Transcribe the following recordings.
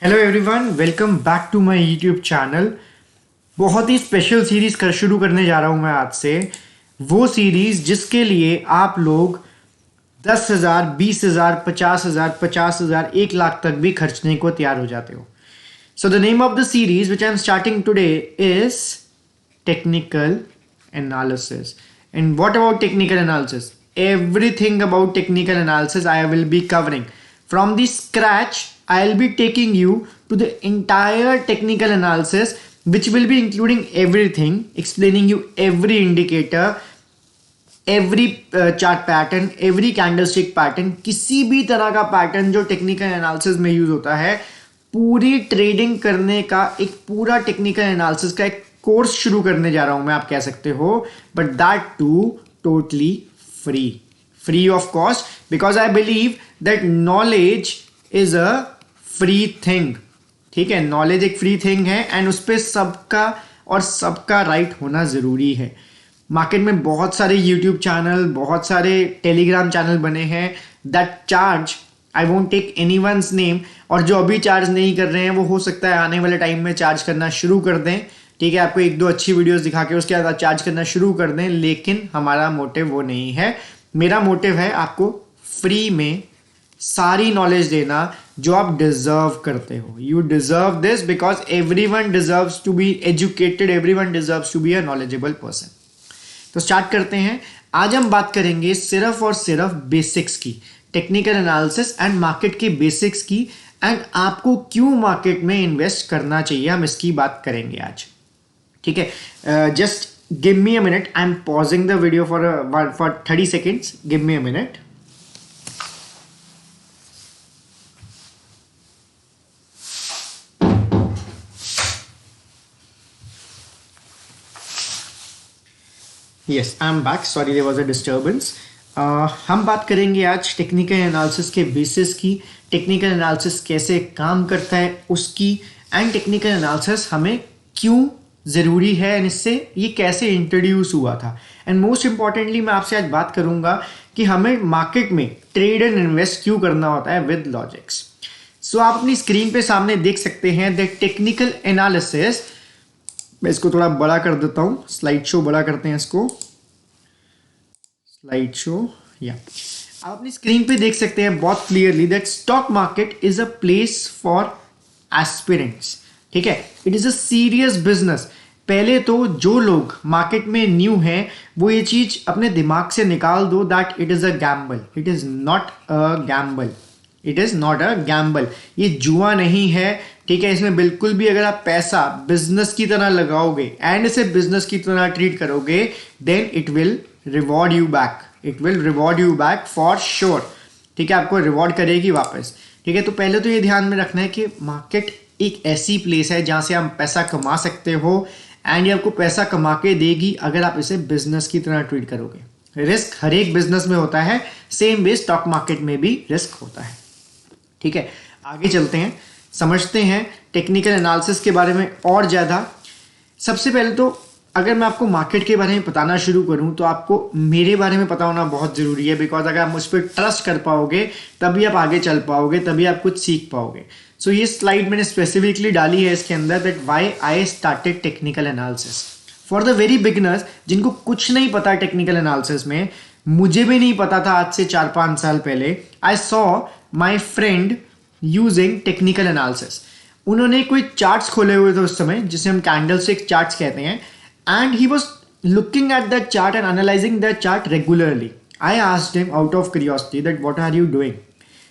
Hello everyone, welcome back to my YouTube channel. बहुत ही special series शुरू करने जा रहा हूँ मैं आज से। वो सीरीज जिसके लिए आप लोग 10,000, 20,000, 50,000, 50,000, 1 लाख तक भी खर्चने को तैयार हो जाते हो। So the name of the series which I am starting today is technical analysis. And what about technical analysis? Everything about technical analysis I will be covering. From the scratch, I'll be taking you to the entire technical analysis, which will be including everything, explaining you every indicator, every chart pattern, every candlestick pattern, किसी भी तरह का pattern जो technical analysis में use होता है, पूरी trading करने का एक पूरा टेक्निकल एनालिसिस का एक कोर्स शुरू करने जा रहा हूं मैं, आप कह सकते हो, but that too totally free of cost, because I believe that knowledge is a free thing. ठीक है, नॉलेज एक फ्री थिंग है एंड उस पर सबका राइट होना जरूरी है. मार्केट में बहुत सारे यूट्यूब चैनल, बहुत सारे टेलीग्राम चैनल बने हैं that charge, I won't take anyone's name, और जो अभी चार्ज नहीं कर रहे हैं वो हो सकता है आने वाले टाइम में चार्ज करना शुरू कर दें. ठीक है, आपको एक दो अच्छी वीडियोस दिखा के उसके बाद चार्ज करना शुरू कर दें, लेकिन हमारा मोटिव वो नहीं है. मेरा मोटिव है आपको फ्री में सारी नॉलेज देना जो आप डिजर्व करते हो. You deserve this because everyone deserves to be educated, everyone deserves to be a knowledgeable person. तो स्टार्ट करते हैं. आज हम बात करेंगे सिर्फ और सिर्फ बेसिक्स की, टेक्निकल एनालिसिस एंड मार्केट के बेसिक्स की, एंड आपको क्यों मार्केट में इन्वेस्ट करना चाहिए, हम इसकी बात करेंगे आज. ठीक है, just give me a minute, I am pausing the video for 30 seconds. Give me a minute. Yes, I am back. Sorry, there was a disturbance. हम बात करेंगे आज टेक्निकल एनालिसिस के बेसिस की, टेक्निकल एनालिसिस कैसे काम करता है उसकी, एंड टेक्निकल एनालिसिस हमें क्यों ज़रूरी है एंड इससे ये कैसे इंट्रोड्यूस हुआ था. एंड मोस्ट इंपॉर्टेंटली मैं आपसे आज बात करूंगा कि हमें मार्केट में ट्रेड एंड इन्वेस्ट क्यों करना होता है विद लॉजिक्स. सो आप अपनी स्क्रीन पे सामने देख सकते हैं द टेक्निकल एनालिसिस. मैं इसको थोड़ा बड़ा कर देता हूँ, स्लाइड शो बड़ा करते हैं इसको, स्लाइड शो. या आप अपनी स्क्रीन पे देख सकते हैं बहुत clearly that stock market is a place for aspirants. ठीक है, it is a serious business. पहले तो जो लोग मार्केट में न्यू हैं वो ये चीज अपने दिमाग से निकाल दो that it is a Gamble. It is not a gamble. It is not a gamble. ये जुआ नहीं है. ठीक है, इसमें बिल्कुल भी अगर आप पैसा बिजनेस की तरह लगाओगे एंड इसे बिजनेस की तरह ट्रीट करोगे, then it will reward you back. It will reward you back for sure. ठीक है, आपको रिवॉर्ड करेगी वापस. ठीक है, तो पहले तो ये ध्यान में रखना है कि मार्केट एक ऐसी प्लेस है जहां से आप पैसा कमा सकते हो एंड ये आपको पैसा कमा के देगी अगर आप इसे बिजनेस की तरह ट्रीट करोगे. रिस्क हर एक बिजनेस में होता है, सेम वे स्टॉक मार्केट में भी रिस्क होता है. ठीक है, आगे चलते हैं, समझते हैं टेक्निकल एनालिसिस के बारे में और ज़्यादा. सबसे पहले तो अगर मैं आपको मार्केट के बारे में बताना शुरू करूं तो आपको मेरे बारे में पता होना बहुत ज़रूरी है, बिकॉज अगर आप मुझ पर ट्रस्ट कर पाओगे तभी आप आगे चल पाओगे, तभी आप कुछ सीख पाओगे. सो ये स्लाइड मैंने स्पेसिफिकली डाली है इसके अंदर that why I started technical analysis. For the very beginners जिनको कुछ नहीं पता टेक्निकल एनालिसिस में, मुझे भी नहीं पता था आज से 4-5 साल पहले, I saw my friend using technical analysis. उन्होंने कोई चार्ट्स खोले हुए थे उस समय जिसे हम कैंडलस्टिक चार्ट्स कहते हैं, and he was looking at that chart and analyzing that chart regularly. I asked him out of curiosity that what are you doing?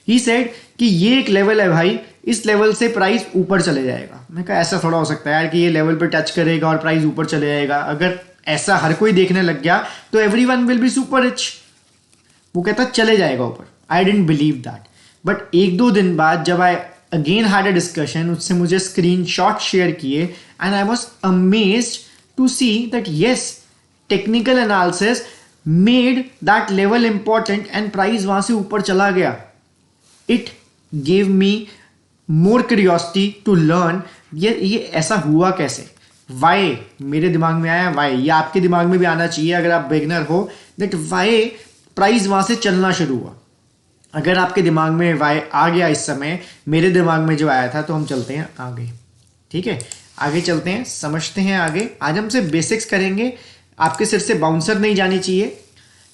He said कि ये एक लेवल है भाई, इस लेवल से प्राइस ऊपर चले जाएगा. मैं कहा ऐसा थोड़ा हो सकता है यार कि ये लेवल पे टच करेगा और प्राइस ऊपर चले जाएगा. अगर ऐसा हर कोई देखने लग गया तो everyone will be super rich. वो कहता चले जाएगा ऊपर. I didn't believe that. But 1-2 दिन बाद जब I again had a discussion, उससे मुझे स्क्रीनशॉट शेयर किए and I was amazed to see that yes, technical analysis made that level important and price वहां से ऊपर चला गया. It gave me more curiosity to learn ये ऐसा हुआ कैसे, why. मेरे दिमाग में आया why, ये आपके दिमाग में भी आना चाहिए अगर आप बिगिनर हो, that why प्राइस वहां से चलना शुरू हुआ. अगर आपके दिमाग में वाई आ गया इस समय, मेरे दिमाग में जो आया था, तो हम चलते हैं आगे। ठीक है, आगे चलते हैं, समझते हैं आगे। आज हम सिर्फ बेसिक्स करेंगे, आपके सिर से बाउंसर नहीं जानी चाहिए।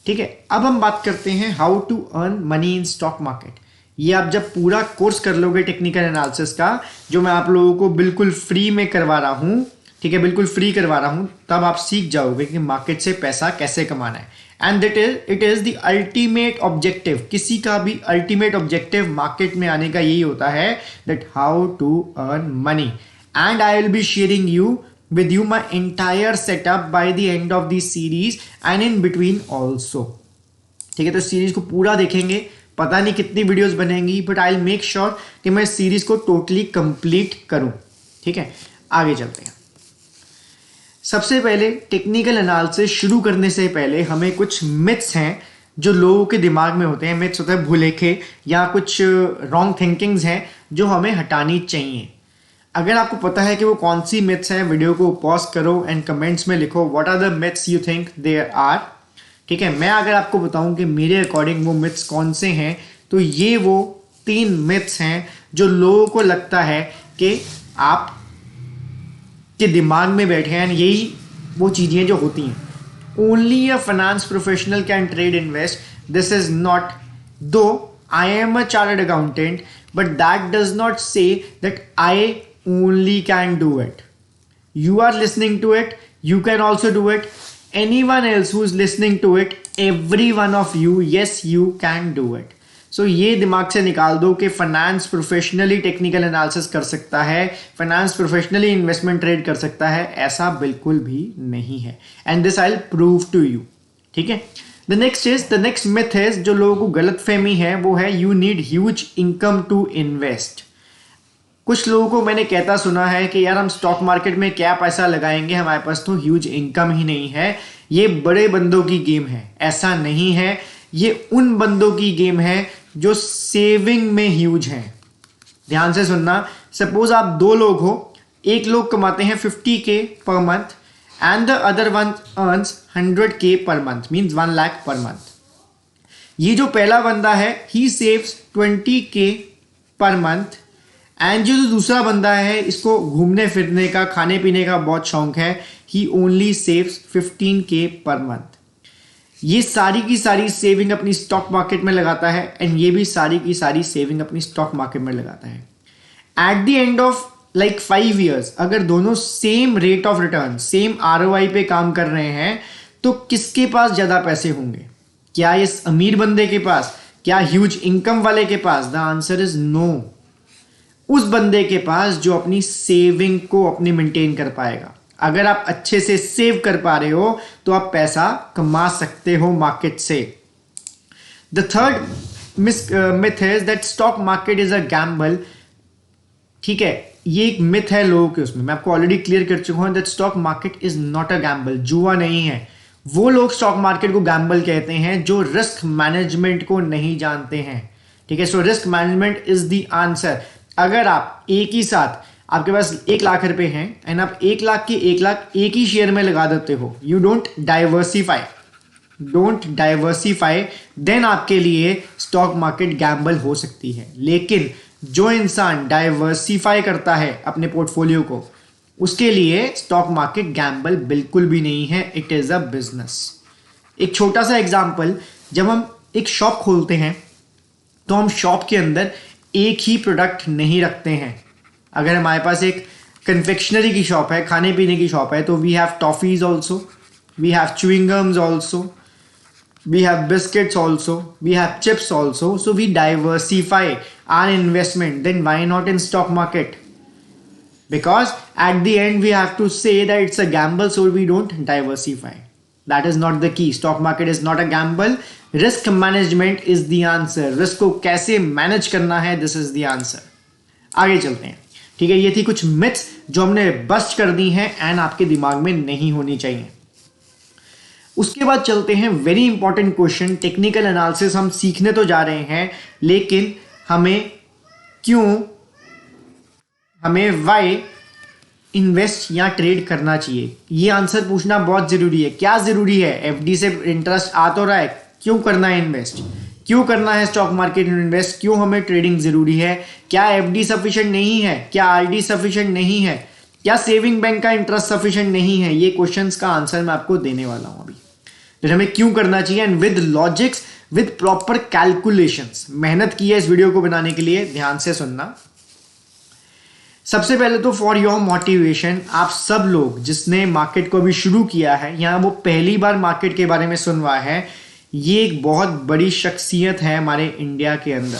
ठीक है, अब हम बात करते हैं how to earn money in stock market. ये आप जब पूरा कोर्स कर लोगे टेक्निकल एनालिसिस का, जो मैं आप लोगों को बिल्कुल फ्री में करवा रहा हूँ, ठीक है, बिल्कुल फ्री करवा रहा हूँ, तब आप सीख जाओगे कि मार्केट से पैसा कैसे कमाना है। And that it is the ultimate objective. किसी का भी अल्टीमेट ऑब्जेक्टिव मार्केट में आने का यही होता है, that how to earn money. And I will be sharing you with you my entire setup by the end of the series and in between also। ठीक है, तो सीरीज को पूरा देखेंगे, पता नहीं कितनी वीडियोस बनेंगी, but I will make sure कि मैं सीरीज को टोटली कंप्लीट करूं। ठीक है, आगे चलते हैं। सबसे पहले टेक्निकल एनालिसिस शुरू करने से पहले हमें कुछ मिथ्स हैं जो लोगों के दिमाग में होते हैं। मिथ्स होते हैं भूलेखे या कुछ रॉन्ग थिंकिंग्स हैं जो हमें हटानी चाहिए। अगर आपको पता है कि वो कौन सी मिथ्स हैं, वीडियो को पॉज करो एंड कमेंट्स में लिखो what are the myths you think there are. ठीक है, मैं अगर आपको बताऊं कि मेरे अकॉर्डिंग वो मिथ्स कौन से हैं, तो ये वो 3 मिथ्स हैं जो लोगों को लगता है कि आप के दिमाग में बैठे हैं। यही वो चीज़ें जो होती हैं। Only a finance professional can trade invest, this is not, though I am a chartered accountant, but that does not say that I only can do it. You are listening to it, you can also do it. Anyone else who is listening to it, every one of you, yes you can do it. So ये दिमाग से निकाल दो कि finance professionally technical analysis कर सकता है, finance professionally investment trade कर सकता है, ऐसा बिल्कुल भी नहीं है। And this I will prove to you. ठीक है, द नेक्स्ट मिथ है जो लोगों को गलत फहमी है, वो है you need huge income to invest. कुछ लोगों को मैंने कहता सुना है कि यार हम स्टॉक मार्केट में क्या पैसा लगाएंगे, हमारे पास तो ह्यूज इनकम ही नहीं है, ये बड़े बंदों की गेम है। ऐसा नहीं है, ये उन बंदों की गेम है जो सेविंग में ह्यूज हैं। ध्यान से सुनना, सपोज आप 2 लोग हो, एक लोग कमाते हैं 50K per month and the other one earns 100K per month, means 1 lakh per month. ये जो पहला बंदा है ही saves 20K per month, and जो दूसरा बंदा है इसको घूमने फिरने का, खाने पीने का बहुत शौक है, ही only saves 15K per month. ये सारी की सारी सेविंग अपनी स्टॉक मार्केट में लगाता है एंड ये भी सारी की सारी सेविंग अपनी स्टॉक मार्केट में लगाता है। At the end of like 5 years अगर दोनों same rate of return, same ROI पे काम कर रहे हैं, तो किसके पास ज्यादा पैसे होंगे? क्या इस अमीर बंदे के पास, क्या ह्यूज इनकम वाले के पास? The answer is no. उस बंदे के पास जो अपनी सेविंग को अपनी मेंटेन कर पाएगा। अगर आप अच्छे से सेव कर पा रहे हो तो आप पैसा कमा सकते हो मार्केट से। द थर्ड मिथ है that stock market is a Gamble. ठीक है, ये एक मिथ है लोगों के, उसमें मैं आपको ऑलरेडी क्लियर कर चुका हूं that stock market is not a gamble. जुआ नहीं है। वो लोग स्टॉक मार्केट को गैम्बल कहते हैं जो रिस्क मैनेजमेंट को नहीं जानते हैं। ठीक है, so risk management is the answer. अगर आप एक ही साथ, आपके पास 1 लाख रुपए हैं एंड आप 1 लाख के 1 लाख एक ही शेयर में लगा देते हो, यू डोंट डाइवर्सिफाई, देन आपके लिए स्टॉक मार्केट गैम्बल हो सकती है। लेकिन जो इंसान डाइवर्सिफाई करता है अपने पोर्टफोलियो को, उसके लिए स्टॉक मार्केट गैम्बल बिल्कुल भी नहीं है, इट इज अ बिजनेस। एक छोटा सा एग्जांपल, जब हम एक शॉप खोलते हैं तो हम शॉप के अंदर एक ही प्रोडक्ट नहीं रखते हैं। अगर हमारे पास एक कन्फेक्शनरी की शॉप है, खाने पीने की शॉप है, तो we have toffees also, we have chewing gums also, we have biscuits also, we have chips also, so we diversify our investment. Then why not in stock market? Because at the end we have to say that it's a gamble, so we don't diversify. That is not the key. Stock market is not a gamble. Risk management is the answer. Risk को कैसे manage करना है, this is the answer. आगे चलते हैं। ठीक है, ये थी कुछ मिथ्स जो हमने बस्ट कर दी हैं एंड आपके दिमाग में नहीं होनी चाहिए। उसके बाद चलते हैं very important question. Technical analysis हम सीखने तो जा रहे हैं, लेकिन हमें वाई इन्वेस्ट या ट्रेड करना चाहिए, ये आंसर पूछना बहुत जरूरी है। क्या जरूरी है? एफडी से इंटरेस्ट आ तो रहा है, क्यों करना है इन्वेस्ट? क्यों करना है स्टॉक मार्केट में इन्वेस्ट, क्यों हमें ट्रेडिंग जरूरी है, क्या एफडी सफिशिएंट नहीं है, क्या आरडी सफिशिएंट नहीं है, क्या सेविंग बैंक का इंटरेस्ट सफिशिएंट नहीं है, ये क्वेश्चंस का आंसर मैं आपको देने वाला हूं अभी। तो हमें क्यों करना चाहिए and with logics, with proper calculations. मेहनत की है इस वीडियो को बनाने के लिए, ध्यान से सुनना। सबसे पहले तो फॉर योर मोटिवेशन, आप सब लोग जिसने मार्केट को अभी शुरू किया है या वो पहली बार मार्केट के बारे में सुन रहा है, ये एक बहुत बड़ी शख्सियत है हमारे इंडिया के अंदर।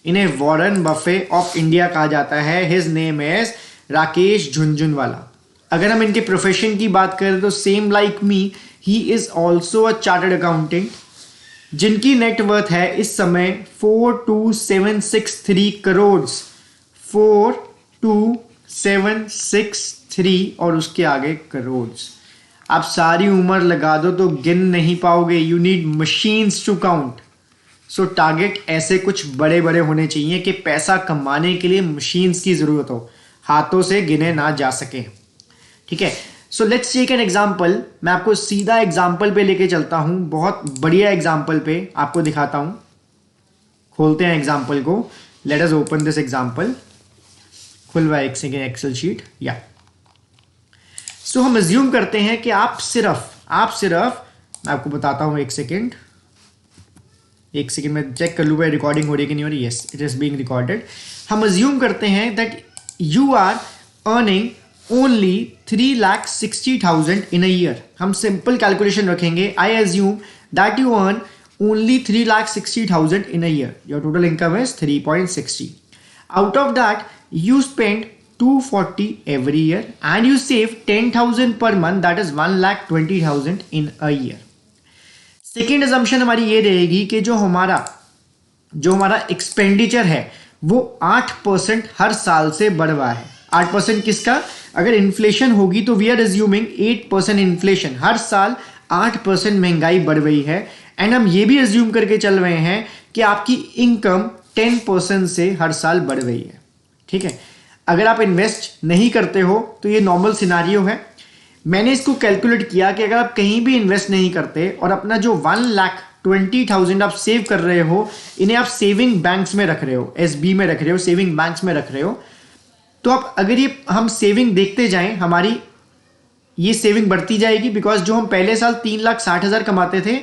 इन्हें वॉरेन बफे ऑफ इंडिया कहा जाता है। His name is Rakesh Jhunjhunwala. अगर हम इनके प्रोफेशन की बात करें तो same like me he is also a chartered accountant, जिनकी नेटवर्थ है इस समय 42763 करोड़, 42763 और उसके आगे करोड़। आप सारी उम्र लगा दो तो गिन नहीं पाओगे। You need machines to count. So target ऐसे कुछ बड़े बड़े होने चाहिए कि पैसा कमाने के लिए मशीन्स की जरूरत हो, हाथों से गिने ना जा सके। ठीक है, so let's take an example. मैं आपको सीधा एग्जांपल पे लेके चलता हूं, बहुत बढ़िया एग्जांपल पे आपको दिखाता हूं। खोलते हैं एग्जांपल को, let us open this example. खुलवा एक सेकेंड एक्सेल शीट। या सो हम अज्यूम करते हैं कि आप सिर्फ मैं आपको बताता हूं, एक सेकेंड मैं चेक कर लूँ भाई रिकॉर्डिंग हो रही है कि नहीं हो रही। Yes, it is being recorded. हम अज्यूम करते हैं that you are earning only 3,60,000 in a year. हम सिंपल कैलकुलेशन रखेंगे। I assume that you earn only 3,60,000 in a year. Your total income is 3.60। Out of that you spend 240 every year and you save 10,000 per month, that is 1,20,000 in a year. Second assumption हमारी ये रहेगी कि जो हमारा expenditure है वो 8% हर साल से बढ़ रहा है। 8% किसका? अगर इन्फ्लेशन होगी तो वी आर अज्यूमिंग 8% इन्फ्लेशन, हर साल 8% महंगाई बढ़ रही है। एंड हम ये भी अज्यूम करके चल रहे हैं कि आपकी इनकम 10% से हर साल बढ़ रही है। ठीक है, अगर आप इन्वेस्ट नहीं करते हो तो ये नॉर्मल सिनारियो है। मैंने इसको कैलकुलेट किया कि अगर आप कहीं भी इन्वेस्ट नहीं करते और अपना जो 1,20,000 आप सेव कर रहे हो, इन्हें आप सेविंग बैंक्स में रख रहे हो, एसबी में रख रहे हो, सेविंग बैंक्स में रख रहे हो, तो आप अगर ये हम सेविंग देखते जाएं, हमारी ये सेविंग बढ़ती जाएगी। बिकॉज जो हम पहले साल 3,60,000 कमाते थे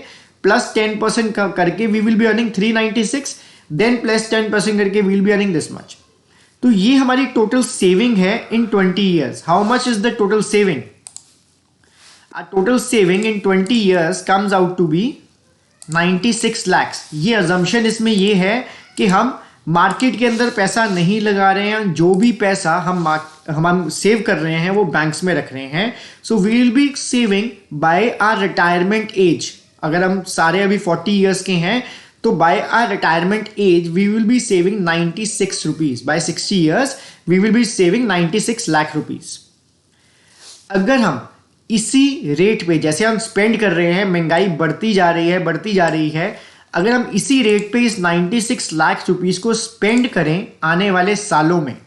प्लस 10% करके we will be earning 396, then plus 10% करके we will be earning this much. तो ये हमारी टोटल सेविंग है in 20 years. How much is the total saving? Total saving in 20 years comes out to be 96 lakhs। ये assumption इसमें ये है कि हम मार्केट के अंदर पैसा नहीं लगा रहे हैं, जो भी पैसा हम सेव कर रहे हैं वो बैंक्स में रख रहे हैं। So we will be saving by our retirement age. अगर हम सारे अभी 40 ईयर्स के हैं तो by our retirement age we will be saving 96 rupees. By 60 years we will be saving 96 lakh rupees. अगर हम इसी रेट पे जैसे हम स्पेंड कर रहे हैं, महंगाई बढ़ती जा रही है, अगर हम इसी रेट पे इस 96 लाख रुपीस को स्पेंड करें आने वाले सालों में,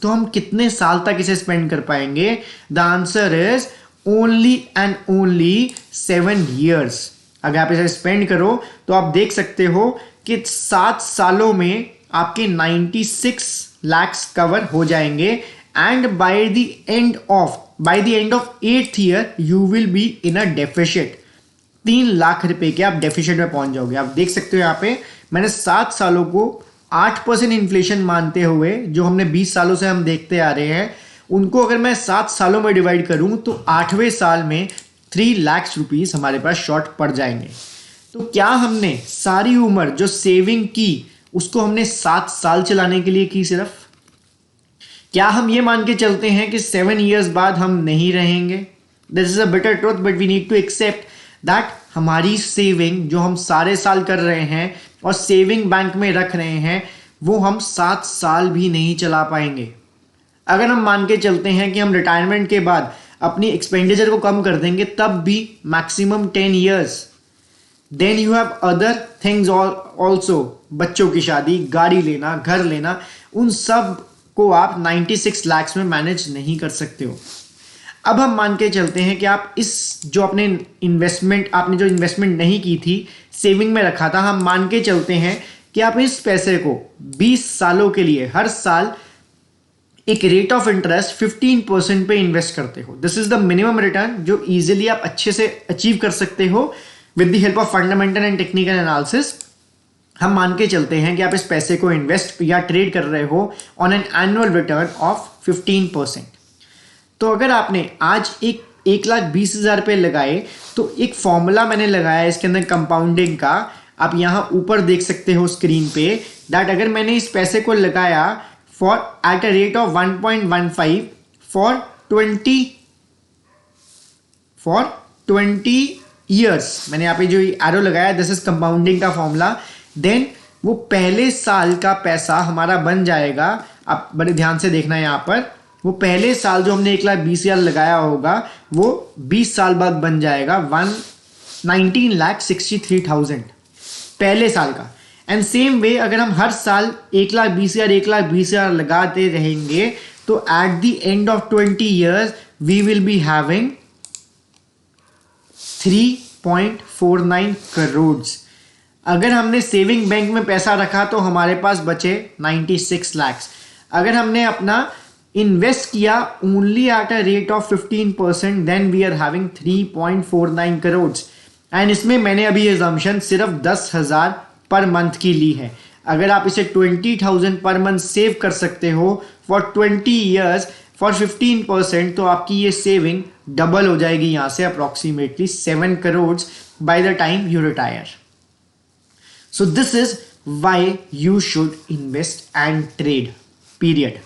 तो हम कितने साल तक इसे स्पेंड कर पाएंगे? The answer is only and only 7 years. अगर आप इसे स्पेंड करो तो आप देख सकते हो कि 7 सालों में आपके 96 लाख कवर हो जाएंगे। And by the end of 8th year you will be in a deficit. 3 lakh रुपए के आप डेफिसिट में पहुंच जाओगे। आप देख सकते हो यहाँ पे मैंने 7 सालों को 8% इन्फ्लेशन मानते हुए, जो हमने 20 सालों से हम देखते आ रहे हैं, उनको अगर मैं 7 सालों में डिवाइड करूं तो 8वें साल में 3 लाख रुपीस हमारे पास शॉर्ट पड़ जाएंगे। तो क्या हमने सारी उम्र जो सेविंग की उसको हमने 7 साल चलाने के लिए की सिर्फ? क्या हम ये मान के चलते हैं कि 7 ईयर्स बाद हम नहीं रहेंगे? This is a bitter truth, but we need to accept that हमारी सेविंग जो हम सारे साल कर रहे हैं और सेविंग बैंक में रख रहे हैं, वो हम 7 साल भी नहीं चला पाएंगे। अगर हम मान के चलते हैं कि हम रिटायरमेंट के बाद अपनी एक्सपेंडिचर को कम कर देंगे, तब भी maximum 10 years. Then you have other things also, बच्चों की शादी, गाड़ी लेना, घर लेना, उन सब को आप 96 लाख में मैनेज नहीं कर सकते हो। अब हम मान के चलते हैं कि आप इस जो आपने जो इन्वेस्टमेंट नहीं की थी, सेविंग में रखा था, हम मान के चलते हैं कि आप इस पैसे को 20 सालों के लिए हर साल एक रेट ऑफ इंटरेस्ट 15% पे इन्वेस्ट करते हो। This is the minimum return जो इजीली आप अच्छे से अचीव कर सकते हो with the help of fundamental and technical analysis. हम मान के चलते हैं कि आप इस पैसे को इन्वेस्ट या ट्रेड कर रहे हो on an annual return of 15%। तो अगर आपने आज 1,20,000 रुपये लगाए तो एक फॉर्मूला मैंने लगाया इसके अंदर कंपाउंडिंग का, आप यहां ऊपर देख सकते हो स्क्रीन पे, दैट अगर मैंने इस पैसे को लगाया for eight a rate of 1.15 for 20 years, मैंने यहाँ पे जो एरो लगाया दिस इज कंपाउंडिंग का फॉर्मूला, देन वो पहले साल का पैसा हमारा बन जाएगा। आप बड़े ध्यान से देखना यहाँ पर, वो पहले साल जो हमने 1,20,000 लगाया होगा वो 20 साल बाद बन जाएगा 19,63,000 पहले साल का। एंड सेम वे अगर हम हर साल 1,20,000 लगाते रहेंगे तो at the end of 20 years we will be having 3.49 crore. अगर हमने सेविंग बैंक में पैसा रखा तो हमारे पास बचे 96 लाख। अगर हमने अपना इन्वेस्ट किया only at a rate of 15% then we are having 3.49 crore. And इसमें मैंने अभी एजम्पशन सिर्फ 10,000 पर मंथ की ली है। अगर आप इसे 20,000 पर मंथ सेव कर सकते हो फॉर 20 ईयर्स फॉर 15%, तो आपकी ये सेविंग डबल हो जाएगी यहां से approximately 7 crore by the time you retire. So this is why you should invest and trade period.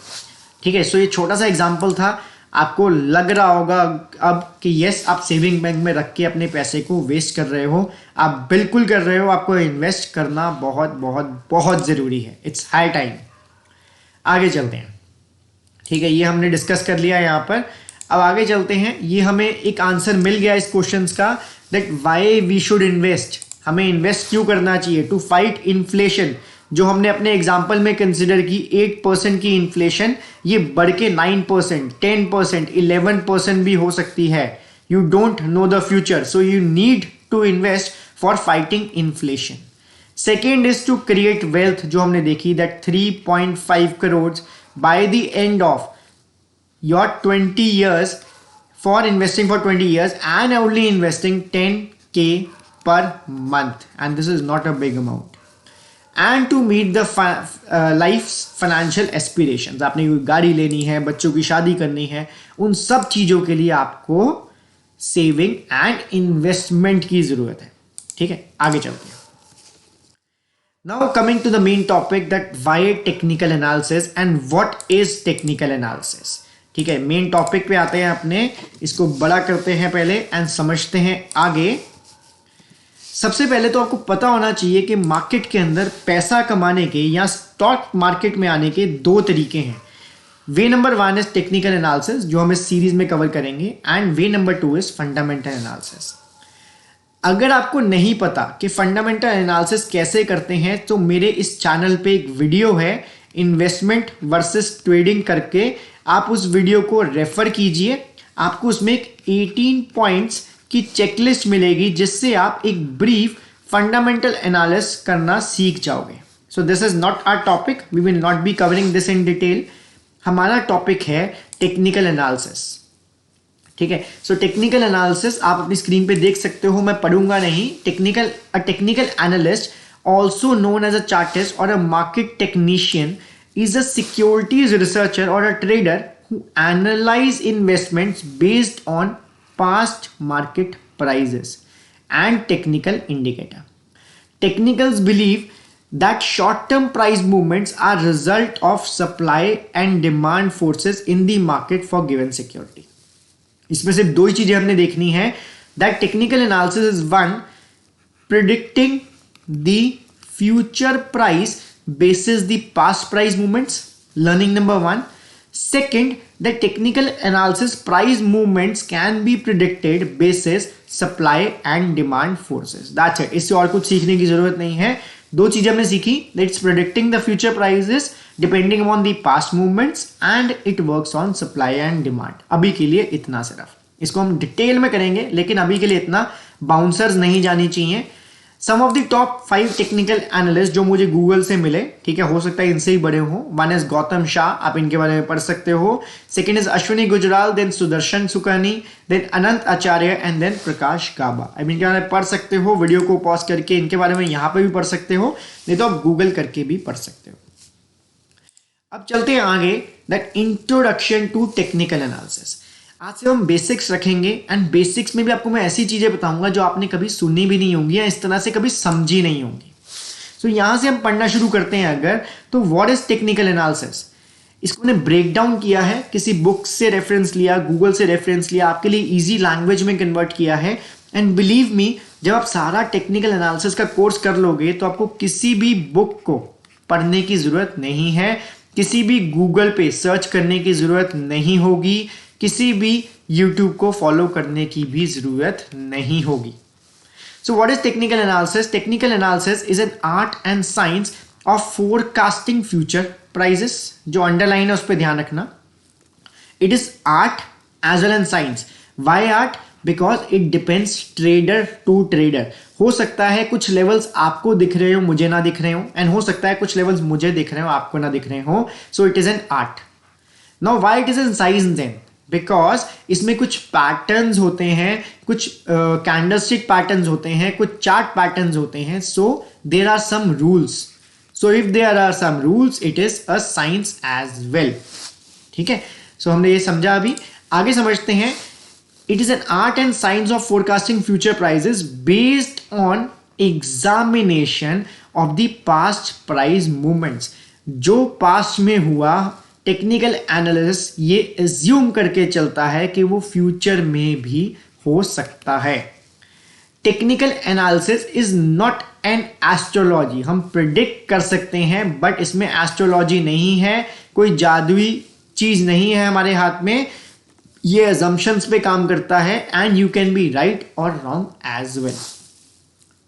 ठीक है, सो ये छोटा सा एग्जाम्पल था। आपको लग रहा होगा अब कि यस आप सेविंग बैंक में रख के अपने पैसे को वेस्ट कर रहे हो, आप बिल्कुल कर रहे हो। आपको इन्वेस्ट करना बहुत बहुत बहुत ज़रूरी है, इट्स हाई टाइम। आगे चलते हैं। ठीक है, ये हमने डिस्कस कर लिया यहाँ पर। अब आगे चलते हैं। ये हमें एक आंसर मिल गया इस क्वेश्चन का, that why we should invest, हमें इन्वेस्ट क्यों करना चाहिए। टू फाइट इन्फ्लेशन, जो हमने अपने एग्जाम्पल में कंसिडर की 8% की इन्फ्लेशन, ये बढ़ के 9%, 10%, 11% भी हो सकती है। You don't know the future, so you need to invest for fighting inflation. Second is to create wealth, जो हमने देखी that 3.5 crore by the end of your 20 years for investing for 20 years and only investing 10K per month, and this is not a big amount. And to meet the life's financial aspirations, आपने कोई गाड़ी लेनी है, बच्चों की शादी करनी है, उन सब चीजों के लिए आपको सेविंग एंड इन्वेस्टमेंट की जरूरत है। ठीक है, आगे चलते हैं। Now coming to the main topic that why technical analysis and what is technical analysis. ठीक है, मेन टॉपिक पे आते हैं अपने, इसको बड़ा करते हैं पहले एंड समझते हैं आगे। सबसे पहले तो आपको पता होना चाहिए कि मार्केट के अंदर पैसा कमाने के या स्टॉक मार्केट में आने के 2 तरीके हैं। वे नंबर 1 इज टेक्निकल एनालिसिस, जो हम इस सीरीज में कवर करेंगे, and way number 2 is fundamental analysis. अगर आपको नहीं पता कि फंडामेंटल एनालिसिस कैसे करते हैं, तो मेरे इस चैनल पे एक वीडियो है इन्वेस्टमेंट वर्सेस ट्रेडिंग करके, आप उस वीडियो को रेफर कीजिए। आपको उसमें एक 18 पॉइंट्स की चेकलिस्ट मिलेगी जिससे आप एक ब्रीफ फंडामेंटल एनालिसिस करना सीख जाओगे। So this is not our topic, we will not be covering this in detail. हमारा टॉपिक है टेक्निकल एनालिसिस। ठीक है, सो टेक्निकल एनालिसिस आप अपनी स्क्रीन पे देख सकते हो, मैं पढ़ूंगा नहीं। Technical analyst also known as a chartist और a market technician is a securities researcher or a trader who analyze investments based on past market prices and technical indicator. Technicals believe that short-term price movements are result of supply and demand forces in the market for given security. इसमें सिर्फ 2 ही चीजें हमने देखनी है। That technical analysis is 1, predicting the future price basis the past price movements, learning number 1. Second, the technical analysis price movements can be predicted basis supply and demand forces. That's it. इससे और कुछ सीखने की जरूरत नहीं है। 2 चीजें हमने सीखी, that's predicting the future prices depending upon the past movements and it works on supply and demand. अभी के लिए इतना सिर्फ। इसको हम डिटेल में करेंगे, लेकिन अभी के लिए इतना बाउंसर्स नहीं जानी चाहिए। Some of the top 5 technical analyst जो मुझे गूगल से मिले, ठीक है, हो सकता है इनसे ही बड़े हो। वन इज गौतम शाह, आप इनके बारे में पढ़ सकते हो। Second is Ashwini Gujral, then Sudarshan Sukhani, then Anant Acharya and then Prakash Gaba. अब इनके बारे में पढ़ सकते हो, वीडियो को पॉज करके इनके बारे में यहाँ पे भी पढ़ सकते हो, नहीं तो आप गूगल करके भी पढ़ सकते हो। अब चलते हैं आगे, that introduction to technical analysis. आज से हम बेसिक्स रखेंगे एंड बेसिक्स में भी आपको मैं ऐसी चीजें बताऊंगा जो आपने कभी सुनी भी नहीं होंगी या इस तरह से कभी समझी नहीं होंगी। सो यहां से हम पढ़ना शुरू करते हैं अगर, तो व्हाट इज टेक्निकल एनालिसिस। इसको मैंने ब्रेक डाउन किया है, किसी बुक से रेफरेंस लिया, गूगल से रेफरेंस लिया, आपके लिए इजी लैंग्वेज में कन्वर्ट किया है। एंड बिलीव मी, जब आप सारा टेक्निकल एनालिसिस का कोर्स कर लोगे तो आपको किसी भी बुक को पढ़ने की जरूरत नहीं है, किसी भी गूगल पे सर्च करने की जरूरत नहीं होगी, किसी भी YouTube को फॉलो करने की भी जरूरत नहीं होगी। So what is technical analysis? Technical analysis is an art and science of forecasting future prices. जो अंडरलाइन है उस पर ध्यान रखना। It is art as well and science. Why art? Because it depends trader to trader. हो सकता है कुछ लेवल्स आपको दिख रहे हो, मुझे ना दिख रहे हो, एंड हो सकता है कुछ लेवल्स मुझे दिख रहे हो, आपको ना दिख रहे हो। So it is an art. Now why it is an science then? Because इसमें कुछ पैटर्न्स होते हैं, कुछ कैंडलस्टिक पैटर्न्स होते हैं, कुछ चार्ट पैटर्न्स होते हैं। So there are some rules. So if there are some rules, it is a science as well. ठीक है, सो हमने ये समझा। अभी आगे समझते हैं। It is an art and science of forecasting future prices based on examination of the past price movements. जो पास्ट में हुआ, टेक्निकल एनालिसिस ये एज्यूम करके चलता है कि वो फ्यूचर में भी हो सकता है। Technical analysis is not an astrology. हम प्रिडिक्ट कर सकते हैं, बट इसमें एस्ट्रोलॉजी नहीं है, कोई जादुई चीज नहीं है हमारे हाथ में। ये अजम्पशंस पे काम करता है and you can be right और रॉन्ग एज वेल।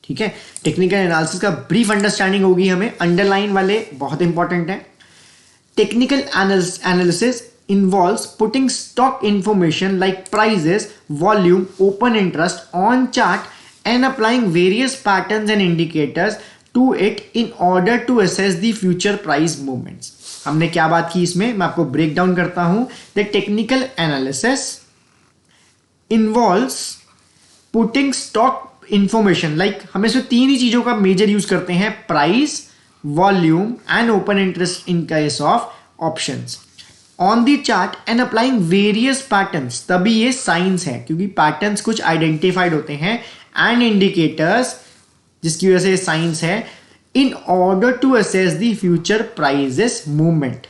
ठीक है, टेक्निकल एनालिसिस का ब्रीफ अंडरस्टैंडिंग होगी हमें। अंडरलाइन वाले बहुत इंपॉर्टेंट है। Technical analysis involves putting stock information like prices, volume, open interest on chart and applying various patterns and indicators to it in order to assess the future price movements. हमने क्या बात की इसमें, मैं आपको ब्रेक डाउन करता हूं। The technical analysis involves putting stock information like, हम इसमें तीन ही चीजों का मेजर यूज करते हैं, price, volume and open interest in case of options, on the chart and applying various patterns. तभी ये साइंस है, क्योंकि पैटर्न्स कुछ आइडेंटिफाइड होते हैं, एंड इंडिकेटर्स, जिसकी वजह से साइंस है, in order to assess the future prices movement.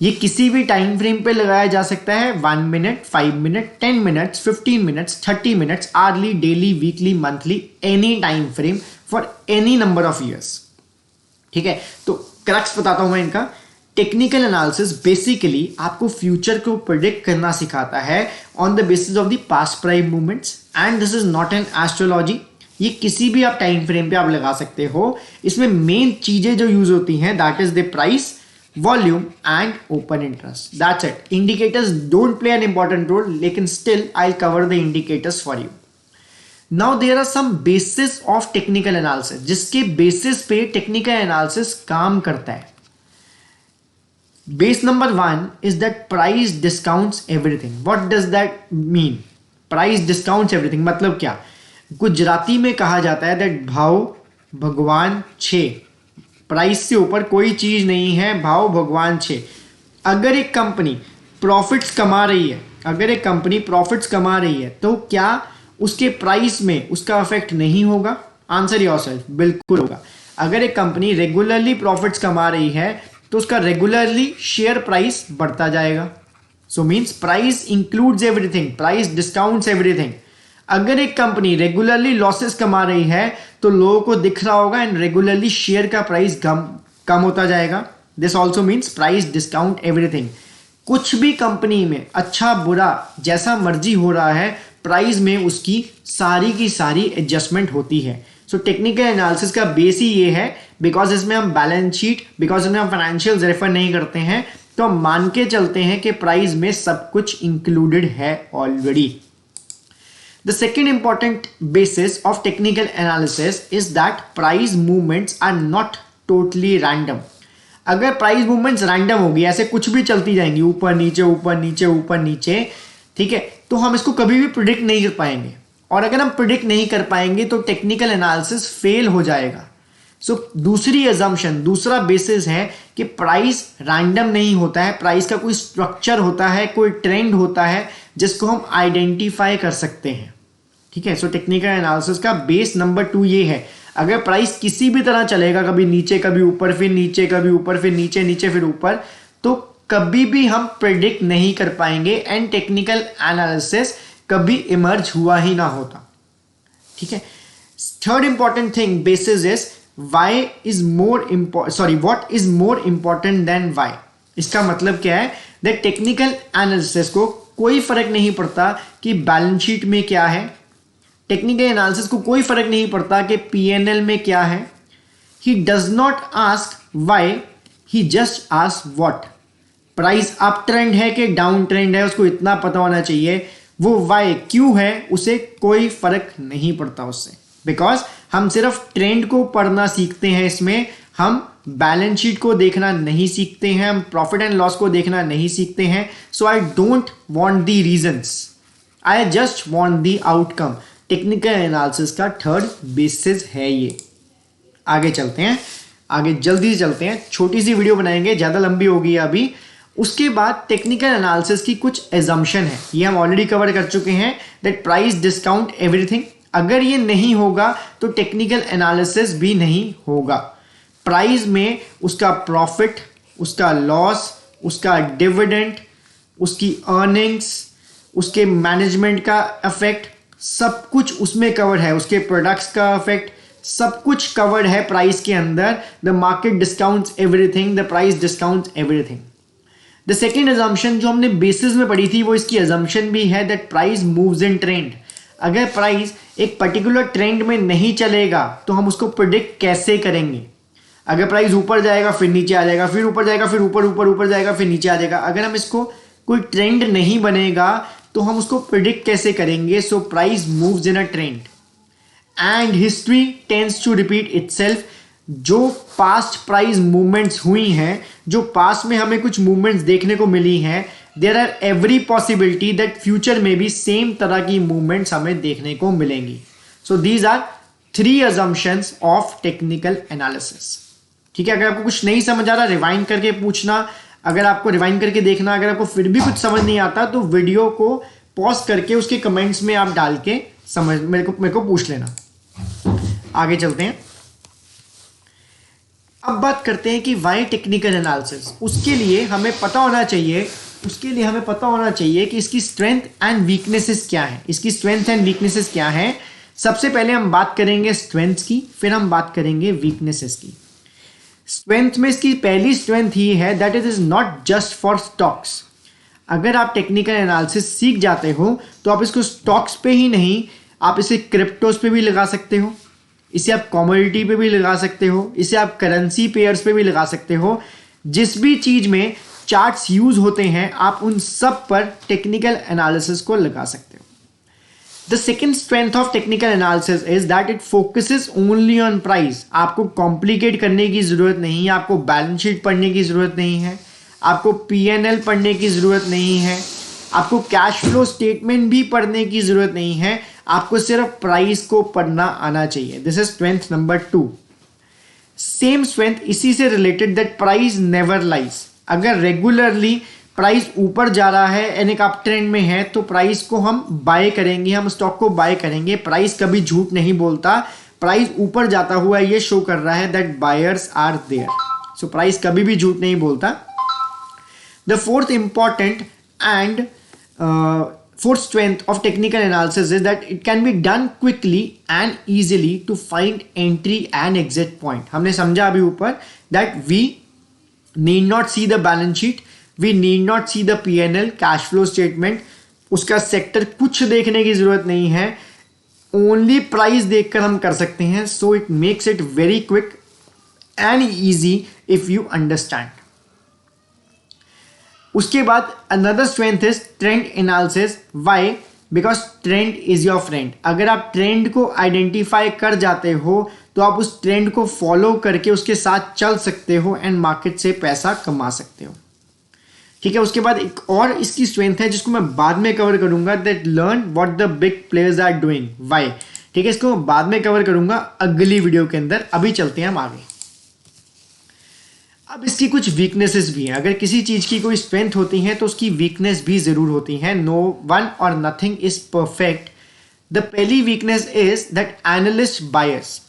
ये किसी भी टाइम फ्रेम पे लगाया जा सकता है, 1 minute, 5 minute, 10 minutes, 15 minutes, 30 minutes, hourly, daily, weekly, monthly, any time frame for any number of years. ठीक है, तो क्रक्स बताता हूं मैं इनका। टेक्निकल एनालिसिस बेसिकली आपको फ्यूचर को प्रिडिक्ट करना सिखाता है on the basis of the past price movements, and this is not an astrology. ये किसी भी आप टाइम फ्रेम पे आप लगा सकते हो। इसमें मेन चीजें जो यूज होती हैं, that is the price, volume and open interest, that's it. Indicators don't play an important role, लेकिन still I cover the indicators for you. Now there are some basis of technical analysis, जिसके basis पे technical analysis काम करता है। Base number 1 is that price discounts everything. What does that mean? Price discounts everything मतलब क्या? गुजराती में कहा जाता है दैट भाव भगवान छे। प्राइस से ऊपर कोई चीज नहीं है, भाव भगवान छे। अगर एक कंपनी प्रॉफिट्स कमा रही है, अगर एक कंपनी प्रॉफिट्स कमा रही है, तो क्या उसके प्राइस में उसका अफेक्ट नहीं होगा? आंसर योरसेल्फ, बिल्कुल होगा। अगर एक कंपनी रेगुलरली प्रॉफिट्स कमा रही है, तो उसका रेगुलरली शेयर प्राइस बढ़ता जाएगा। सो means price includes everything, price discounts everything. अगर एक कंपनी रेगुलरली लॉसेस कमा रही है, तो लोगों को दिख रहा होगा एंड रेगुलरली शेयर का प्राइस कम होता जाएगा। This also means price discount everything. कुछ भी कंपनी में अच्छा बुरा जैसा मर्जी हो रहा है, प्राइस में उसकी सारी की सारी एडजस्टमेंट होती है। सो टेक्निकल एनालिसिस का बेस ही ये है, बिकॉज इसमें हम बैलेंस शीट, बिकॉज इसमें हम फाइनेंशियल्स रेफर नहीं करते हैं, तो हम मान के चलते हैं कि प्राइस में सब कुछ इंक्लूडेड है already. The second important basis of technical analysis is that price movements are not totally random. अगर प्राइस मूवमेंट्स रैंडम होगी, ऐसे कुछ भी चलती जाएंगी, ऊपर नीचे ऊपर नीचे ऊपर नीचे, ठीक है, तो हम इसको कभी भी प्रिडिक्ट नहीं कर पाएंगे। और अगर हम प्रिडिक्ट नहीं कर पाएंगे तो टेक्निकल एनालिसिस फेल हो जाएगा। सो दूसरी अजम्पशन, दूसरा बेसिस है कि प्राइस रैंडम नहीं होता है, प्राइस का कोई स्ट्रक्चर होता है, कोई ट्रेंड होता है जिसको हम आइडेंटिफाई कर सकते हैं। ठीक है, सो टेक्निकल एनालिसिस का बेस नंबर 2 ये है। अगर प्राइस किसी भी तरह चलेगा, कभी नीचे कभी ऊपर, फिर नीचे कभी ऊपर, फिर नीचे नीचे फिर ऊपर, तो कभी भी हम प्रिडिक्ट नहीं कर पाएंगे एंड टेक्निकल एनालिसिस कभी इमर्ज हुआ ही ना होता। ठीक है, third important thing basis is why is more important, sorry, what is more important than why। इसका मतलब क्या है, दैट टेक्निकल एनालिसिस को कोई फर्क नहीं पड़ता कि बैलेंस शीट में क्या है, टेक्निकल एनालिसिस को कोई फर्क नहीं पड़ता कि पीएनएल में क्या है। He does not ask why, he just ask what. Price up trend है कि डाउन ट्रेंड है, उसको इतना पता होना चाहिए। वो व्हाई क्यों है उसे कोई फर्क नहीं पड़ता उससे, बिकॉज हम सिर्फ ट्रेंड को पढ़ना सीखते हैं। इसमें हम बैलेंस शीट को देखना नहीं सीखते हैं, हम प्रॉफिट एंड लॉस को देखना नहीं सीखते हैं। So I don't want the reasons, I just want the outcome. Technical analysis का थर्ड बेसिस है ये। आगे चलते हैं, आगे जल्दी से चलते हैं, छोटी सी वीडियो बनाएंगे, ज़्यादा लंबी होगी अभी। उसके बाद टेक्निकल एनालिसिस की कुछ एजम्पशन है, ये हम ऑलरेडी कवर कर चुके हैं, दैट प्राइस डिस्काउंट एवरीथिंग। अगर ये नहीं होगा तो टेक्निकल एनालिसिस भी नहीं होगा। प्राइस में उसका प्रॉफिट, उसका लॉस, उसका डिविडेंड, उसकी अर्निंग्स, उसके मैनेजमेंट का इफेक्ट, सब कुछ उसमें कवर है, उसके प्रोडक्ट्स का इफेक्ट, सब कुछ कवर्ड है प्राइस के अंदर। The market discounts everything, the price discounts everything. The second assumption जो हमने बेसिस में पढ़ी थी वो इसकी अजम्पशन भी है, that price moves in trend. अगर प्राइस एक पर्टिकुलर ट्रेंड में नहीं चलेगा तो हम उसको प्रिडिक्ट कैसे करेंगे। अगर प्राइस ऊपर जाएगा फिर नीचे आ जाएगा, फिर ऊपर जाएगा, फिर ऊपर ऊपर ऊपर जाएगा, फिर नीचे आ जाएगा, अगर हम इसको कोई ट्रेंड नहीं बनेगा तो हम उसको प्रिडिक्ट कैसे करेंगे। So price moves in a trend and history tends to repeat itself. जो पास्ट प्राइस मूवमेंट्स हुई हैं, जो पास्ट में हमें कुछ मूवमेंट्स देखने को मिली हैं, there are every possibility that future में भी सेम तरह की मूवमेंट्स हमें देखने को मिलेंगी। So these are 3 assumptions of technical analysis. ठीक है, अगर आपको कुछ नहीं समझ आ रहा रिवाइंड करके पूछना, अगर आपको रिवाइंड करके देखना, अगर आपको फिर भी कुछ समझ नहीं आता तो वीडियो को पॉज करके उसके कमेंट्स में आप डाल के समझ मेरे को पूछ लेना। आगे चलते हैं, अब बात करते हैं कि वाई टेक्निकल एनालिसिस। उसके लिए हमें पता होना चाहिए कि इसकी स्ट्रेंथ एंड वीकनेसेस क्या है। इसकी स्ट्रेंथ एंड वीकनेसेस क्या है, सबसे पहले हम बात करेंगे स्ट्रेंथ्स की, फिर हम बात करेंगे वीकनेसेस की। स्ट्रेंथ में इसकी पहली स्ट्रेंथ ही है that it is not just for stocks. अगर आप टेक्निकल एनालिसिस सीख जाते हो तो आप इसको स्टॉक्स पे ही नहीं, आप इसे क्रिप्टोज पे भी लगा सकते हो, इसे आप कमोडिटी पे भी लगा सकते हो, इसे आप करेंसी पेयर्स पे भी लगा सकते हो। जिस भी चीज में चार्ट्स यूज होते हैं आप उन सब पर टेक्निकल एनालिसिस को लगा सकते हो। The second strength of technical analysis is that it focuses only on price. आपको कॉम्प्लिकेट करने की जरूरत नहीं है, आपको बैलेंस शीट पढ़ने की जरूरत नहीं है, आपको पीएनएल पढ़ने की जरूरत नहीं है, आपको कैश फ्लो स्टेटमेंट भी पढ़ने की जरूरत नहीं है, आपको सिर्फ प्राइस को पढ़ना आना चाहिए। This is strength number 2। Same strength इसी से related that price never lies. अगर रेगुलरली प्राइस ऊपर जा रहा है एंड एक अप ट्रेंड में है तो प्राइस को हम बाय करेंगे, हम स्टॉक को बाय करेंगे। प्राइस कभी झूठ नहीं बोलता, प्राइस ऊपर जाता हुआ ये शो कर रहा है that buyers are there. So price कभी भी झूठ नहीं बोलता। The fourth important and fourth strength of technical analysis is that it can be done quickly and easily to find entry and exit point. हमने समझा अभी ऊपर that we need not see the balance sheet, we need not see the P&L, cash flow statement, उसका sector कुछ देखने की जरूरत नहीं है, ओनली प्राइस देखकर हम कर सकते हैं। So it makes it very quick and easy if you understand. उसके बाद another strength is trend analysis. Why? Because trend is your friend. अगर आप ट्रेंड को आइडेंटिफाई कर जाते हो तो आप उस ट्रेंड को फॉलो करके उसके साथ चल सकते हो एंड मार्केट से पैसा कमा सकते हो. ठीक है. उसके बाद एक और इसकी स्ट्रेंथ है जिसको मैं बाद में कवर करूंगा, that learn what the big players are doing. Why? ठीक है, इसको मैं बाद में कवर करूंगा अगली वीडियो के अंदर. अभी चलते हैं हम आगे. अब इसकी कुछ वीकनेसेस भी हैं. अगर किसी चीज की कोई स्ट्रेंथ होती है तो उसकी वीकनेस भी जरूर होती है. नो वन और नथिंग इज परफेक्ट. द पहली वीकनेस इज दैट एनालिस्ट बायस.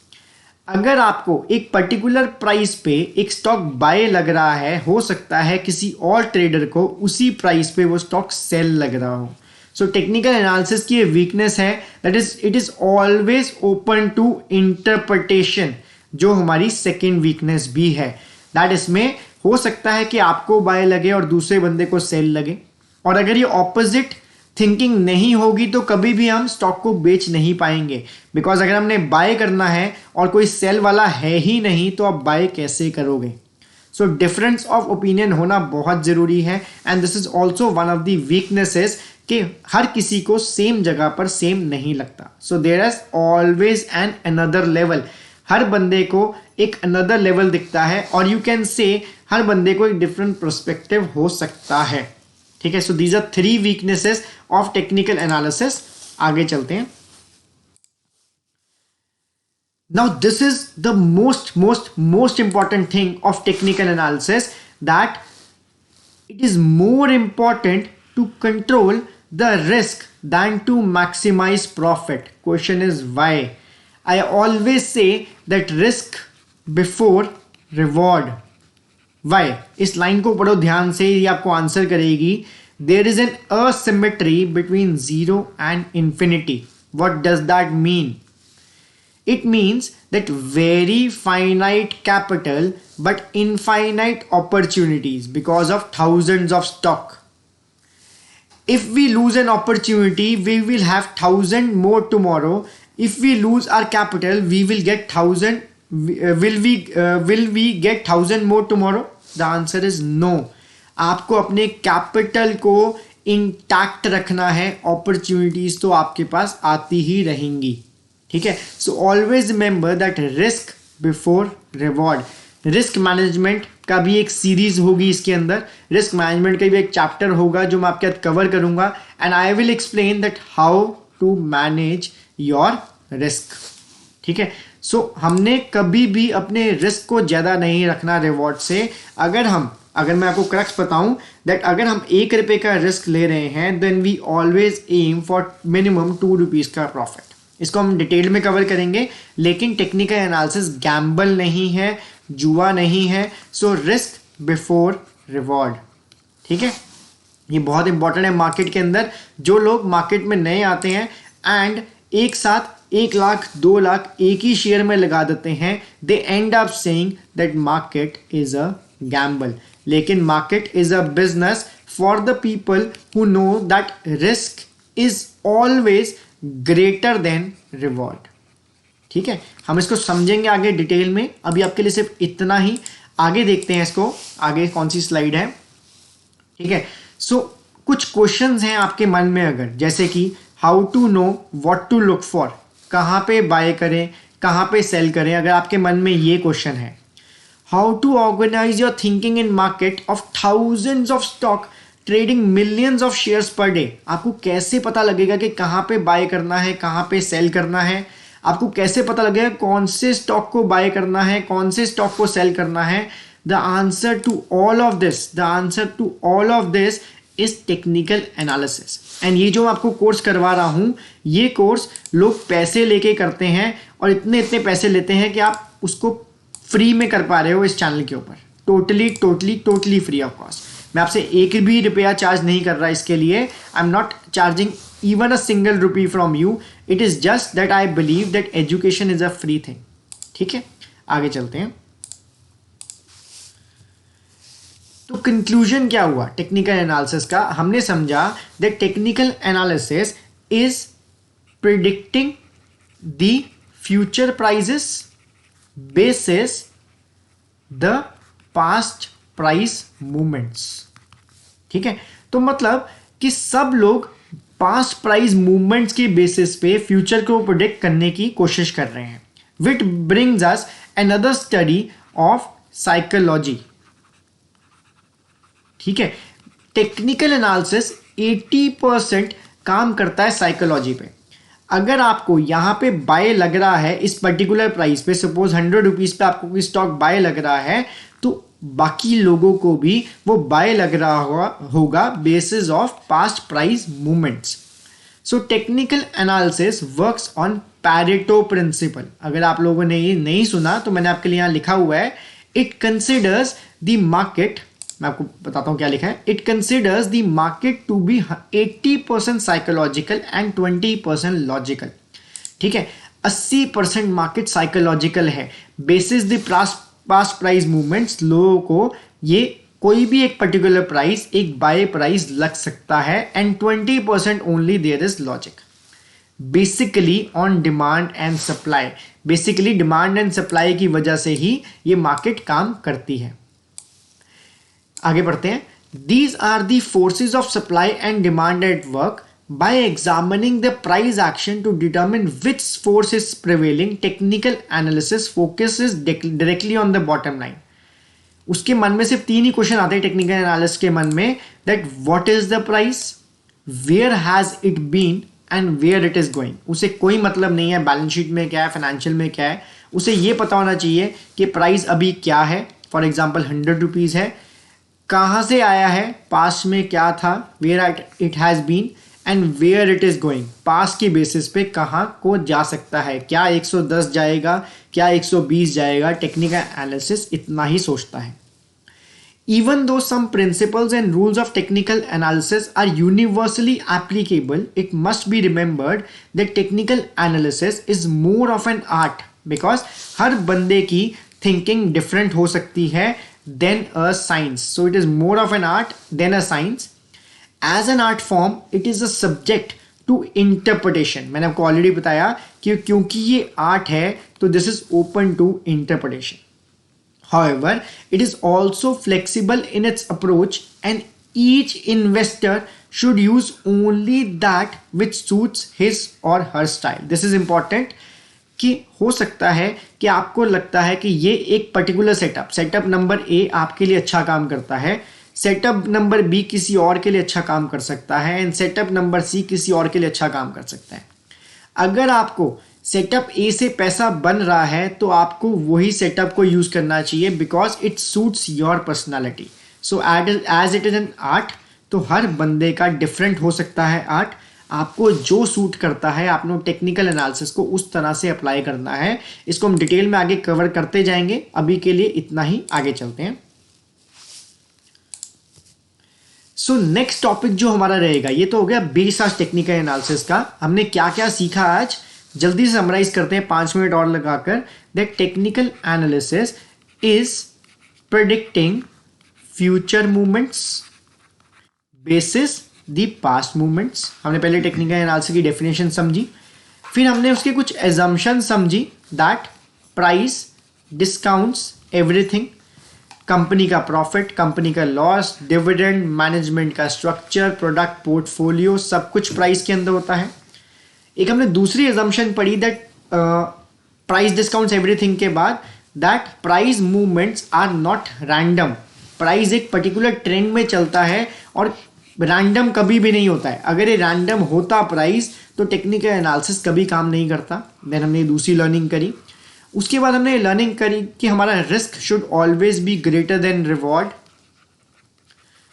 अगर आपको एक पर्टिकुलर प्राइस पे एक स्टॉक बाय लग रहा है, हो सकता है किसी और ट्रेडर को उसी प्राइस पे वो स्टॉक सेल लग रहा हो. सो टेक्निकल एनालिसिस की ये वीकनेस है, that is it is always open to interpretation, जो हमारी सेकेंड वीकनेस भी है. दैट इसमें हो सकता है कि आपको बाय लगे और दूसरे बंदे को सेल लगे, और अगर ये ऑपोजिट थिंकिंग नहीं होगी तो कभी भी हम स्टॉक को बेच नहीं पाएंगे. बिकॉज अगर हमने बाय करना है और कोई सेल वाला है ही नहीं तो आप बाय कैसे करोगे. सो डिफरेंस ऑफ ओपिनियन होना बहुत जरूरी है. And this is also one of the weaknesses कि हर किसी को सेम जगह पर सेम नहीं लगता. So there is always an another level. हर बंदे को एक अनदर लेवल दिखता है, और यू कैन से हर बंदे को एक डिफरेंट पर्सपेक्टिव हो सकता है. ठीक है. So these are 3 weaknesses of technical analysis. आगे चलते हैं. Now this is the most important thing of technical analysis, that it is more important to control the risk than to maximize profit. Question is why? I always say that risk before reward. Why? इस line को पढ़ो ध्यान से, ये आपको answer करेगी. There is an asymmetry between 0 and infinity. What does that mean? It means that very finite capital but infinite opportunities because of thousands of stock. If we lose an opportunity, we will have 1,000 more tomorrow. If we lose our capital, we will get 1,000. Will we get 1,000 more tomorrow? The answer is no. आपको अपने capital को intact रखना है. Opportunities तो आपके पास आती ही रहेंगी. ठीक है. So always remember that risk before reward. Risk management का भी एक सीरीज होगी इसके अंदर. रिस्क मैनेजमेंट का भी एक चैप्टर होगा जो मैं आपके साथ कवर करूंगा, and I will explain that how to manage your risk. ठीक है. सो हमने कभी भी अपने रिस्क को ज्यादा नहीं रखना रिवॉर्ड से. अगर मैं आपको क्रक्स बताऊं, दैट अगर हम ₹1 का रिस्क ले रहे हैं, then we always aim for minimum ₹2 का प्रॉफिट. इसको हम डिटेल में कवर करेंगे, लेकिन टेक्निकल एनालिसिस गैम्बल नहीं है, जुआ नहीं है. So risk before reward. ठीक है. ये बहुत इंपॉर्टेंट है मार्केट के अंदर. जो लोग मार्केट में नए आते हैं एंड एक साथ 1 लाख 2 लाख एक ही शेयर में लगा देते हैं, they end up saying that market is a gamble. लेकिन market is a business for the people who know that risk is always greater than reward. ठीक है. हम इसको समझेंगे आगे डिटेल में. अभी आपके लिए सिर्फ इतना ही. आगे देखते हैं इसको. आगे कौन सी स्लाइड है. ठीक है. सो कुछ क्वेश्चंस हैं आपके मन में, अगर जैसे कि how to know what to look for. कहाँ पे बाय करें, कहाँ पे सेल करें. अगर आपके मन में ये क्वेश्चन है, how to organize your thinking in market of thousands of stock trading millions of shares per day. आपको कैसे पता लगेगा कि कहाँ पे बाय करना है, कहाँ पे सेल करना है. आपको कैसे पता लगेगा कौन से स्टॉक को बाय करना है, कौन से स्टॉक को सेल करना है. The answer to all of this is technical analysis. And ये जो आपको कोर्स करवा रहा हूं, ये कोर्स लोग पैसे लेके करते हैं, और इतने पैसे लेते हैं कि आप उसको फ्री में कर पा रहे हो इस चैनल के ऊपर. Totally free of cost. मैं आपसे ₹1 चार्ज नहीं कर रहा इसके लिए. I am not charging even a single rupee from you. It is just that I believe that education is a free thing. ठीक है. आगे चलते हैं. तो कंक्लूजन क्या हुआ टेक्निकल एनालिसिस का. हमने समझा that technical analysis is predicting the future prices basis the past price movements. ठीक है, तो मतलब कि सब लोग पास्ट प्राइस मूवमेंट्स के बेसिस पे फ्यूचर को प्रोडिक्ट करने की कोशिश कर रहे हैं. Which brings us another study of psychology. ठीक है, टेक्निकल एनालिसिस 80% काम करता है साइकोलॉजी पे. अगर आपको यहाँ पे बाय लग रहा है इस पर्टिकुलर प्राइस पे, सपोज 100 रुपीज पे आपको कोई स्टॉक बाय लग रहा है, तो बाकी लोगों को भी वो बाय लग रहा होगा basis of past price movements. So technical analysis works on Pareto principle. अगर आप लोगों ने ये नहीं सुना तो मैंने आपके लिए यहाँ लिखा हुआ है. इट कंसिडर्स द मार्केट, मैं आपको बताता हूं क्या लिखा है. It considers the market to be 80% psychological and 20% logical. ठीक है, 80% मार्केट साइकोलॉजिकल है. Basis the past price movements लोगों को ये कोई भी एक पर्टिकुलर प्राइस एक बाय प्राइस लग सकता है, and 20% only there is logic. Basically on demand and supply. Basically demand and supply की वजह से ही ये मार्केट काम करती है. आगे बढ़ते हैं. These are the forces of supply and demand at work. By examining the price action to determine which force is prevailing, technical analysis focuses directly on the bottom line. उसके मन में सिर्फ 3 ही क्वेश्चन आते हैं टेक्निकल एनालिसिस के मन में. That what is the price, where has it been and where it is going. उसे कोई मतलब नहीं है बैलेंस शीट में क्या है, फाइनेंशियल में क्या है. उसे ये पता होना चाहिए कि प्राइस अभी क्या है. फॉर एग्जाम्पल 100 रुपीज है, कहाँ से आया है, पास्ट में क्या था, where it has been and where it is going. Past के बेसिस पे कहाँ को जा सकता है, क्या 110 जाएगा, क्या 120 जाएगा. टेक्निकल एनालिसिस इतना ही सोचता है. Even though some principles and rules of technical analysis are universally applicable, it must be remembered that technical analysis is more of an art, because हर बंदे की thinking different हो सकती है than a science. So it is more of an art than a science. As an art form, it is a subject to interpretation. मैंने आपको already बताया कि क्योंकि ये आर्ट है तो this is open to interpretation. However, it is also flexible in its approach, and each investor should use only that which suits his or her style. This is important कि हो सकता है कि आपको लगता है कि ये एक पर्टिकुलर सेटअप नंबर ए आपके लिए अच्छा काम करता है, सेटअप नंबर बी किसी और के लिए अच्छा काम कर सकता है, एंड सेटअप नंबर सी किसी और के लिए अच्छा काम कर सकता है. अगर आपको सेटअप ए से पैसा बन रहा है तो आपको वही सेटअप को यूज करना चाहिए, because it suits your personality. So as it is an art, तो हर बंदे का डिफरेंट हो सकता है आर्ट. आपको जो सूट करता है आपने टेक्निकल एनालिसिस को उस तरह से अप्लाई करना है. इसको हम डिटेल में आगे कवर करते जाएंगे. अभी के लिए इतना ही, आगे चलते हैं. सो नेक्स्ट टॉपिक जो हमारा रहेगा, ये तो हो गया बेस आज टेक्निकल एनालिसिस का. हमने क्या क्या सीखा आज, जल्दी से समराइज करते हैं 5 मिनट और लगाकर. That technical analysis is predicting future movements basis the past movements. हमने पहले टेक्निकल एनालिसिस की डेफिनेशन समझी, फिर हमने उसके कुछ एजम्पशन समझी. That price discounts everything, company का प्रॉफिट, कंपनी का लॉस, डिविडेंड, मैनेजमेंट का स्ट्रक्चर, प्रोडक्ट पोर्टफोलियो, सब कुछ प्राइस के अंदर होता है. एक हमने दूसरी एजम्पशन पढ़ी दैट प्राइस डिस्काउंट्स एवरीथिंग के बाद that price movements are not random. Price एक पर्टिकुलर ट्रेंड में चलता है और रैंडम कभी भी नहीं होता है. अगर ये रैंडम होता प्राइस तो टेक्निकल एनालिसिस कभी काम नहीं करता. देन हमने दूसरी लर्निंग करी. उसके बाद हमने लर्निंग करी कि हमारा risk should always be greater than reward.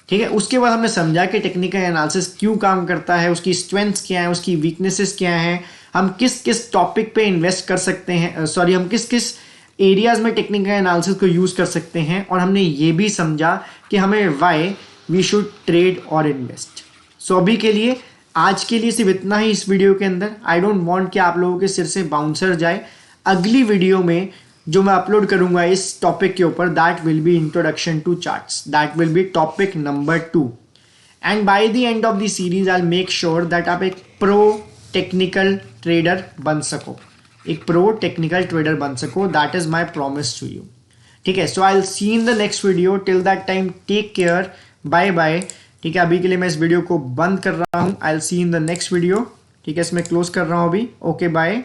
ठीक है, उसके बाद हमने समझा कि टेक्निकल एनालिसिस क्यों काम करता है, उसकी स्ट्रेंथ्स क्या है, उसकी वीकनेसेस क्या हैं, हम किस किस टॉपिक पे इन्वेस्ट कर सकते हैं, हम किस किस एरियाज में टेक्निकल एनालिसिस को यूज कर सकते हैं. और हमने ये भी समझा कि हमें वाई वी शुड ट्रेड और इन्वेस्ट. सो अभी के लिए, आज के लिए सिर्फ इतना ही इस वीडियो के अंदर. आई डोंट वांट कि आप लोगों के सिर से बाउंसर जाए. अगली वीडियो में जो मैं अपलोड करूंगा इस टॉपिक के ऊपर, that will be introduction to charts. That will be topic number 2. And by the end of the series I will make sure that आप एक प्रो टेक्निकल ट्रेडर बन सको. एक प्रो टेक्निकल ट्रेडर बन सको. That is my promise to you. ठीक है, so I will see in the next video. Till that time take care, bye bye, ठीक है, अभी के लिए मैं इस वीडियो को बंद कर रहा हूं। I will see in the next video. ठीक है, इसमें क्लोज कर रहा हूं अभी। Okay bye.